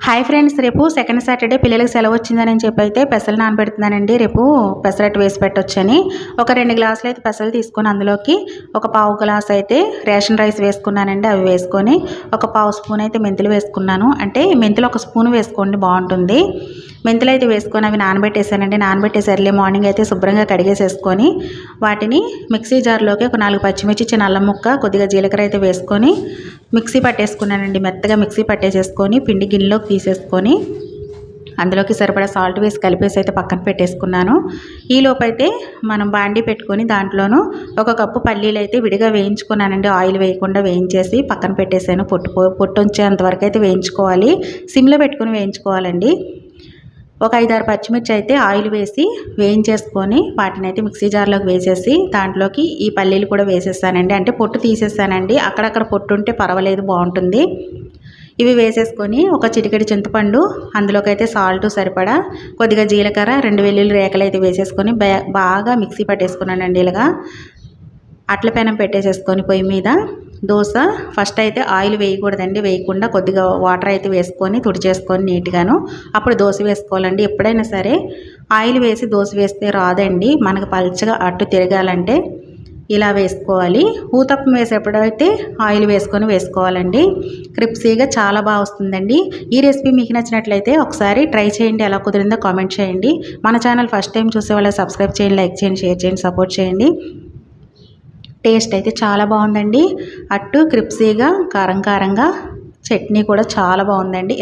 Hi friends, రేపు second Saturday పిల్లలకి సెలవు వచ్చిందని చెప్పి అయితే పెసలు నానబెడుతున్నానండి. రేపు పెసరట్టు వేసి పెట్టొచ్చని ఒక 2 గ్లాసులు అయితే పెసలు తీసుకొని అందులోకి ఒక పావు గ్లాస్ అయితే రేషన్ రైస్ వేసుకున్నానండి. అవి వేసుకొని ఒక పావు స్పూన్ అయితే మెంతులు వేసుకున్నాను. అంటే మెంతులు ఒక స్పూన్ వేసుకోండి, బాగుంటుంది. మెంతులు అయితే వేసుకొని అవి నానబెట్టేసానండి. నానబెట్టేసి ఎర్లీ మార్నింగ్ అయితే శుభ్రంగా కడిగేసేసుకొని వాటిని మిక్సీ జార్లోకి ఒక 4 పచ్చిమిర్చి, చిన్న అల్లం ముక్క, కొద్దిగా జీలకర్ర అయితే వేసుకొని మిక్సీ పట్టేసుకున్నానండి. మెత్తగా మిక్సీ పట్టేసేసుకొని పిండి గిన్నెలోకి తీసేసుకొని అందులోకి సరిపడా సాల్ట్ వేసి కలిపేసి అయితే పక్కన పెట్టేసుకున్నాను. ఈలోపైతే మనం బాండీ పెట్టుకొని దాంట్లోనూ ఒక కప్పు పల్లీలు అయితే విడిగా వేయించుకున్నానండి. ఆయిల్ వేయకుండా వేయించేసి పక్కన పెట్టేసాను. పొట్టు వచ్చేంతవరకు అయితే వేయించుకోవాలి. సిమ్లో పెట్టుకొని వేయించుకోవాలండి. ఒక 5-6 పచ్చిమిర్చి అయితే ఆయిల్ వేసి వేయించేసుకొని వాటిని అయితే మిక్సీ జార్లోకి వేసేసి దాంట్లోకి ఈ పల్లీలు కూడా వేసేసానండి. అంటే పొట్టు తీసేసానండి. అక్కడక్కడ పొట్టు ఉంటే పర్వాలేదు, బాగుంటుంది. ఇవి వేసేసుకొని ఒక చిటికెడు చింతపండు, అందులోకి అయితే సాల్ట్ సరిపడా, కొద్దిగా జీలకర్ర, 2 వెల్లుల్లి రేకలు అయితే వేసేసుకొని బాగా మిక్సీ పట్టేసుకున్నానండి. ఇలాగా అట్ల పెనం పెట్టేసేసుకొని పొయ్యి మీద దోశ ఫస్ట్ అయితే ఆయిల్ వేయకూడదండి. వేయకుండా కొద్దిగా వాటర్ అయితే వేసుకొని తుడిచేసుకొని నీట్గాను అప్పుడు దోశ వేసుకోవాలండి. ఎప్పుడైనా సరే ఆయిల్ వేసి దోశ వేస్తే రాదండి. మనకు పల్చగా అట్టు తిరగాలంటే ఇలా వేసుకోవాలి. ఊతప్పం వేసేప్పుడైతే ఆయిల్ వేసుకొని వేసుకోవాలండి. క్రిప్సీగా చాలా బాగా వస్తుందండి. ఈ రెసిపీ మీకు నచ్చినట్లయితే ఒకసారి ట్రై చేయండి. ఎలా కుదిరిందో కామెంట్ చేయండి. మన ఛానల్ ఫస్ట్ టైం చూసే వాళ్ళకి సబ్స్క్రైబ్ చేయండి, లైక్ చేయండి, షేర్ చేయండి, సపోర్ట్ చేయండి. టేస్ట్ అయితే చాలా బాగుందండి. అట్టు క్రిప్సీగా కారంగా, చట్నీ కూడా చాలా బాగుందండి.